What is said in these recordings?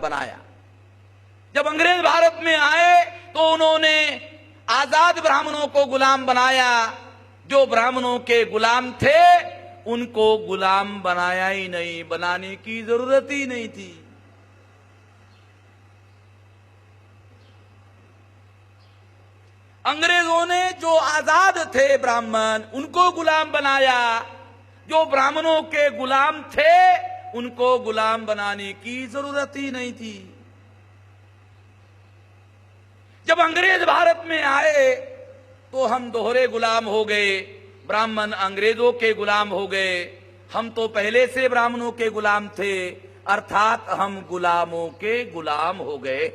बनाया। जब अंग्रेज भारत में आए तो उन्होंने आजाद ब्राह्मणों को गुलाम बनाया। जो ब्राह्मणों के गुलाम थे उनको गुलाम बनाया ही नहीं, बनाने की जरूरत ही नहीं थी। अंग्रेजों ने जो आजाद थे ब्राह्मण उनको गुलाम बनाया, जो ब्राह्मणों के गुलाम थे उनको गुलाम बनाने की जरूरत ही नहीं थी। जब अंग्रेज भारत में आए तो हम दोहरे गुलाम हो गए, ब्राह्मण अंग्रेजों के गुलाम हो गए। हम तो पहले से ब्राह्मणों के गुलाम थे, अर्थात हम गुलामों के गुलाम हो गए।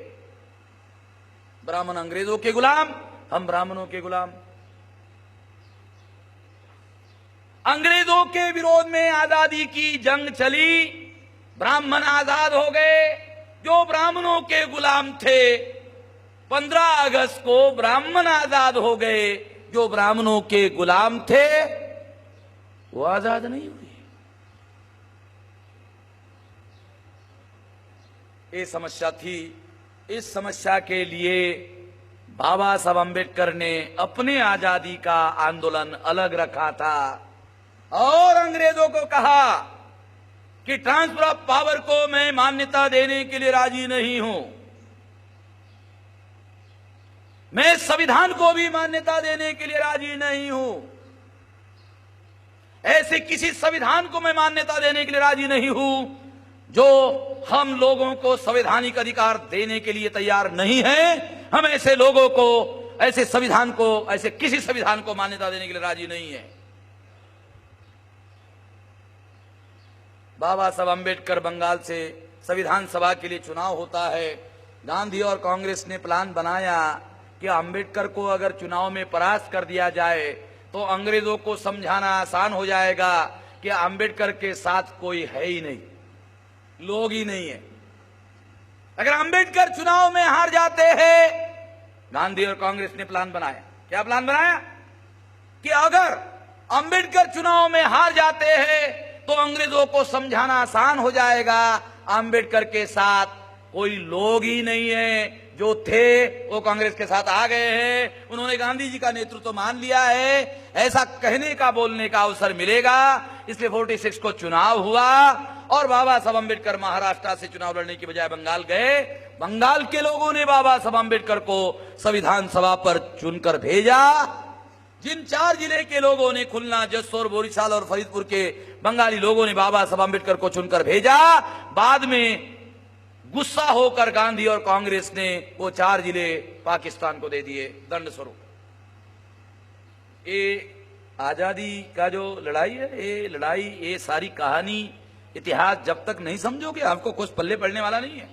ब्राह्मण अंग्रेजों के गुलाम, हम ब्राह्मणों के गुलाम। अंग्रेजों के विरोध में आजादी की जंग चली, ब्राह्मण आजाद हो गए। जो ब्राह्मणों के गुलाम थे 15 अगस्त को ब्राह्मण आजाद हो गए, जो ब्राह्मणों के गुलाम थे वो आजाद नहीं हुए। ये समस्या थी। इस समस्या के लिए बाबा साहब अम्बेडकर ने अपने आजादी का आंदोलन अलग रखा था और अंग्रेजों को कहा कि ट्रांसफर ऑफ पावर को मैं मान्यता देने के लिए राजी नहीं हूं, मैं संविधान को भी मान्यता देने के लिए राजी नहीं हूं, ऐसे किसी संविधान को मैं मान्यता देने के लिए राजी नहीं हूं जो हम लोगों को संवैधानिक अधिकार देने के लिए तैयार नहीं है। हम ऐसे लोगों को, ऐसे संविधान को, ऐसे किसी संविधान को मान्यता देने के लिए राजी नहीं है। बाबा साहब अम्बेडकर बंगाल से संविधान सभा के लिए चुनाव होता है। गांधी और कांग्रेस ने प्लान बनाया कि अम्बेडकर को अगर चुनाव में परास्त कर दिया जाए तो अंग्रेजों को समझाना आसान हो जाएगा कि अम्बेडकर के साथ कोई है ही नहीं, लोग ही नहीं है। अगर अम्बेडकर चुनाव में हार जाते हैं, गांधी और कांग्रेस ने प्लान बनाया। क्या प्लान बनाया? कि अगर अम्बेडकर चुनाव में हार जाते हैं तो अंग्रेजों को समझाना आसान हो जाएगा, अम्बेडकर के साथ कोई लोग ही नहीं है, जो थे वो कांग्रेस के साथ आ गए हैं, उन्होंने गांधी जी का नेतृत्व मान लिया है, ऐसा कहने का, बोलने का अवसर मिलेगा। इसलिए 46 को चुनाव हुआ और बाबा साहब अम्बेडकर महाराष्ट्र से चुनाव लड़ने की बजाय बंगाल गए। बंगाल के लोगों ने बाबा साहब अम्बेडकर को संविधान सभा पर चुनकर भेजा। जिन 4 जिले के लोगों ने, खुलना, जसोर, बोरीशाल और फरीदपुर के बंगाली लोगों ने बाबा साहब अम्बेडकर को चुनकर भेजा, बाद में गुस्सा होकर गांधी और कांग्रेस ने वो 4 जिले पाकिस्तान को दे दिए दंड स्वरूप। ये आजादी का जो लड़ाई है, ये लड़ाई, ये सारी कहानी, इतिहास जब तक नहीं समझोगे आपको कुछ पल्ले पड़ने वाला नहीं है,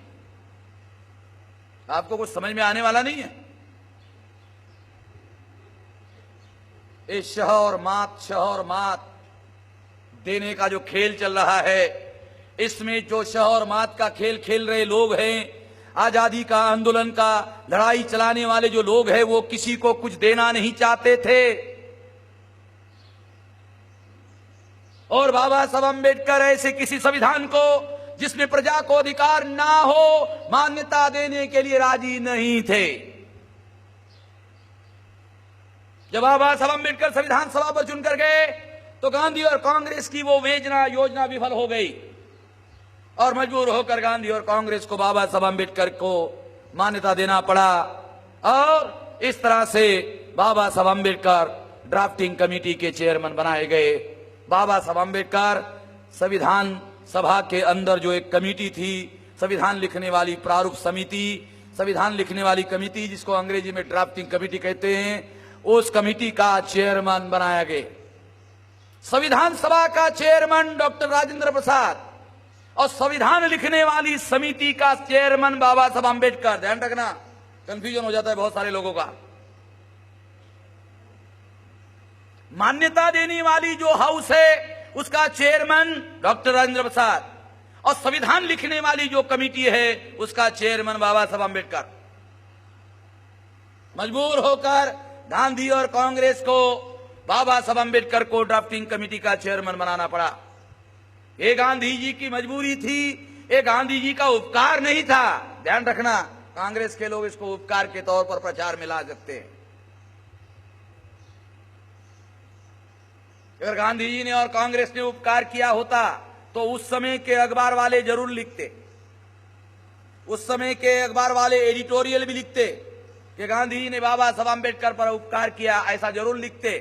आपको कुछ समझ में आने वाला नहीं है। ये शह और मात देने का जो खेल चल रहा है, इसमें जो शह और मात का खेल खेल रहे लोग हैं, आजादी का आंदोलन का लड़ाई चलाने वाले जो लोग हैं, वो किसी को कुछ देना नहीं चाहते थे। और बाबा साहब अम्बेडकर ऐसे किसी संविधान को जिसमें प्रजा को अधिकार ना हो, मान्यता देने के लिए राजी नहीं थे। जब बाबा साहब अम्बेडकर संविधान सभा पर चुनकर गए तो गांधी और कांग्रेस की वो योजना विफल हो गई और मजबूर होकर गांधी और कांग्रेस को बाबा साहब अम्बेडकर को मान्यता देना पड़ा। और इस तरह से बाबा साहब अम्बेडकर ड्राफ्टिंग कमेटी के चेयरमैन बनाए गए। बाबा साहब अम्बेडकर संविधान सभा के अंदर जो एक कमेटी थी, संविधान लिखने वाली प्रारूप समिति, संविधान लिखने वाली कमेटी, जिसको अंग्रेजी में ड्राफ्टिंग कमेटी कहते हैं, उस कमेटी का चेयरमैन बनाया गया। संविधान सभा का चेयरमैन डॉक्टर राजेंद्र प्रसाद और संविधान लिखने वाली समिति का चेयरमैन बाबा साहब अम्बेडकर। ध्यान रखना, कंफ्यूजन हो जाता है बहुत सारे लोगों का। मान्यता देने वाली जो हाउस है उसका चेयरमैन डॉक्टर राजेंद्र प्रसाद और संविधान लिखने वाली जो कमेटी है उसका चेयरमैन बाबा साहब अम्बेडकर। मजबूर होकर गांधी और कांग्रेस को बाबा साहब अम्बेडकर को ड्राफ्टिंग कमेटी का चेयरमैन बनाना पड़ा। ये गांधी जी की मजबूरी थी ये गांधी जी का उपकार नहीं था। ध्यान रखना, कांग्रेस के लोग इसको उपकार के तौर पर प्रचार में ला सकते हैं। अगर गांधी जी ने और कांग्रेस ने उपकार किया होता तो उस समय के अखबार वाले जरूर लिखते, उस समय के अखबार वाले एडिटोरियल भी लिखते कि गांधी जी ने बाबा साहब आंबेडकर पर उपकार किया, ऐसा जरूर लिखते।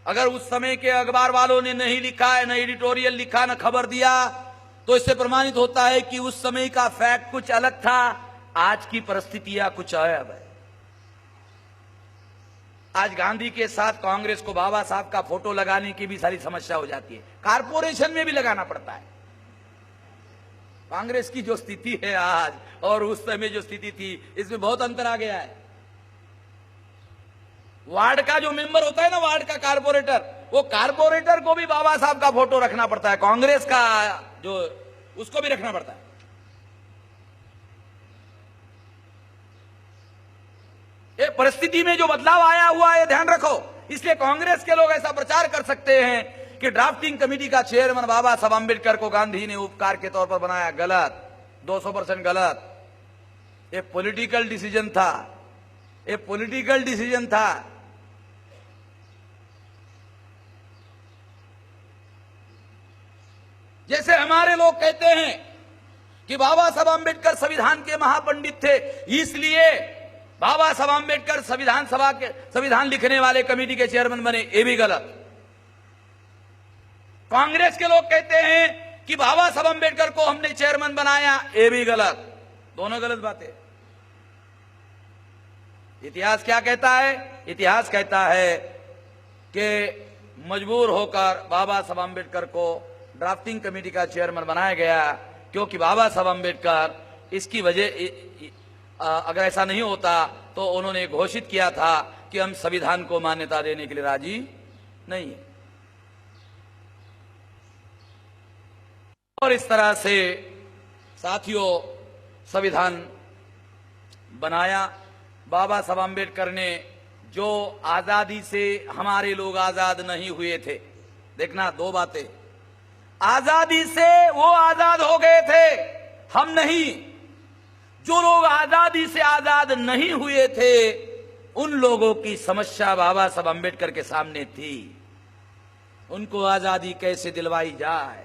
अगर उस समय के अखबार वालों ने नहीं लिखा है, न एडिटोरियल लिखा, न खबर दिया, तो इससे प्रमाणित होता है कि उस समय का फैक्ट कुछ अलग था, आज की परिस्थितियां कुछ अलग है। आज गांधी के साथ कांग्रेस को बाबा साहब का फोटो लगाने की भी सारी समस्या हो जाती है, कारपोरेशन में भी लगाना पड़ता है। कांग्रेस की जो स्थिति है आज और उस समय जो स्थिति थी, इसमें बहुत अंतर आ गया है। वार्ड का जो मेंबर होता है ना, वार्ड का कारपोरेटर, वो कारपोरेटर को भी बाबा साहब का फोटो रखना पड़ता है, कांग्रेस का जो उसको भी रखना पड़ता है। ये परिस्थिति में जो बदलाव आया हुआ है, ध्यान रखो। इसलिए कांग्रेस के लोग ऐसा प्रचार कर सकते हैं कि ड्राफ्टिंग कमेटी का चेयरमैन बाबा साहब आंबेडकर को गांधी ने उपकार के तौर पर बनाया। गलत, 200% गलत। ये पॉलिटिकल डिसीजन था, ये पॉलिटिकल डिसीजन था। जैसे हमारे लोग कहते हैं कि बाबा साहब आंबेडकर संविधान के महापंडित थे, इसलिए बाबा साहब आंबेडकर संविधान सभा के संविधान लिखने वाले कमेटी के चेयरमैन बने, ये भी गलत। कांग्रेस के लोग कहते हैं कि बाबा साहब आंबेडकर को हमने चेयरमैन बनाया, ये भी गलत। दोनों गलत बातें। इतिहास क्या कहता है? इतिहास कहता है कि मजबूर होकर बाबा साहब आंबेडकर को ड्राफ्टिंग कमेटी का चेयरमैन बनाया गया, क्योंकि बाबा साहब आंबेडकर इसकी वजह, अगर ऐसा नहीं होता तो उन्होंने घोषित किया था कि हम संविधान को मान्यता देने के लिए राजी नहीं है। और इस तरह से साथियों संविधान बनाया बाबा साहब आंबेडकर ने। जो आजादी से हमारे लोग आजाद नहीं हुए थे, देखना दो बातें, आजादी से वो आजाद हो गए थे, हम नहीं। जो लोग आजादी से आजाद नहीं हुए थे, उन लोगों की समस्या बाबा साहब आंबेडकर के सामने थी। उनको आजादी कैसे दिलवाई जाए,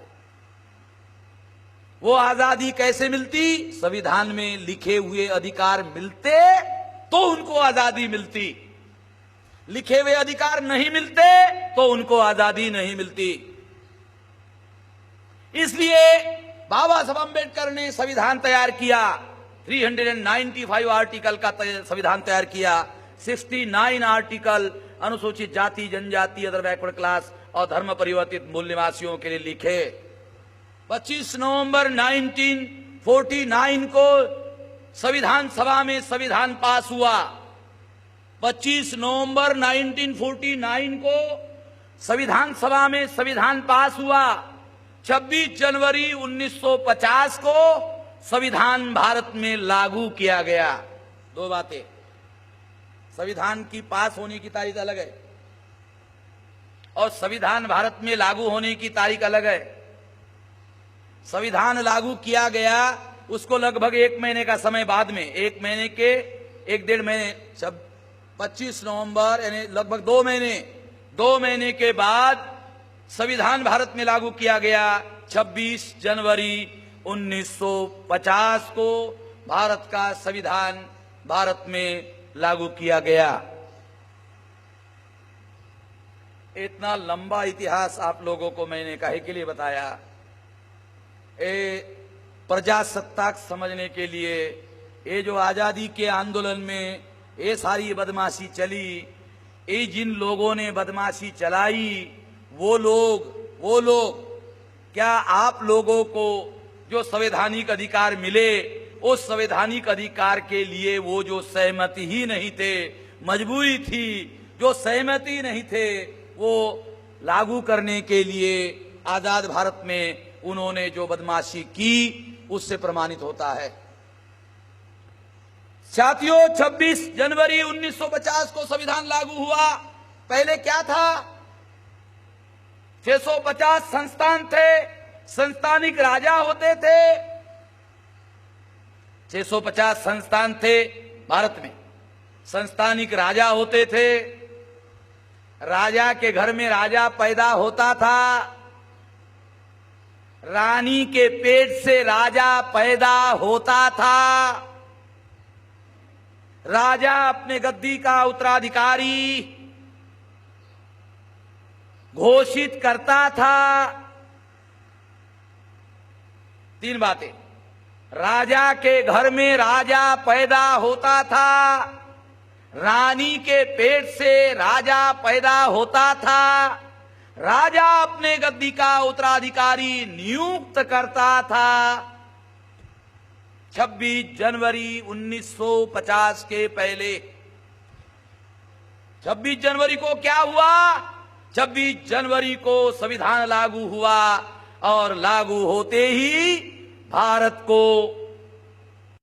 वो आजादी कैसे मिलती? संविधान में लिखे हुए अधिकार मिलते तो उनको आजादी मिलती, लिखे हुए अधिकार नहीं मिलते तो उनको आजादी नहीं मिलती। इसलिए बाबा साहब आंबेडकर ने संविधान तैयार किया, 395 आर्टिकल का संविधान तैयार किया। 69 आर्टिकल अनुसूचित जाति, जनजाति, अदर बैकवर्ड क्लास और धर्म परिवर्तित मूल निवासियों के लिए लिखे। 25 नवंबर 1949 को संविधान सभा में संविधान पास हुआ। 25 नवंबर 1949 को संविधान सभा में संविधान पास हुआ। 26 जनवरी 1950 को संविधान भारत में लागू किया गया। दो बातें, संविधान की पास होने की तारीख अलग है और संविधान भारत में लागू होने की तारीख अलग है। संविधान लागू किया गया, उसको लगभग 1 महीने का समय बाद में, 1 महीने के 1-1.5 महीने, 25 नवंबर यानी लगभग 2 महीने के बाद संविधान भारत में लागू किया गया। 26 जनवरी 1950 को भारत का संविधान भारत में लागू किया गया। इतना लंबा इतिहास आप लोगों को मैंने काहे के लिए बताया? प्रजासत्ताक समझने के लिए। ये जो आजादी के आंदोलन में ये सारी बदमाशी चली, ये जिन लोगों ने बदमाशी चलाई, वो लोग क्या आप लोगों को जो संवैधानिक अधिकार मिले, उस संवैधानिक अधिकार के लिए वो जो सहमति ही नहीं थे, मजबूरी थी, जो सहमति नहीं थे, वो लागू करने के लिए आजाद भारत में उन्होंने जो बदमाशी की, उससे प्रमाणित होता है। साथियों, 26 जनवरी 1950 को संविधान लागू हुआ। पहले क्या था? 650 संस्थान थे, संस्थानिक राजा होते थे, 650 संस्थान थे भारत में। संस्थानिक राजा होते थे। राजा के घर में राजा पैदा होता था, रानी के पेट से राजा पैदा होता था। राजा अपने गद्दी का उत्तराधिकारी घोषित करता था। 3 बातें। राजा के घर में राजा पैदा होता था, रानी के पेट से राजा पैदा होता था, राजा अपने गद्दी का उत्तराधिकारी नियुक्त करता था। 26 जनवरी 1950 के पहले 26 जनवरी को क्या हुआ? 26 जनवरी को संविधान लागू हुआ और लागू होते ही भारत को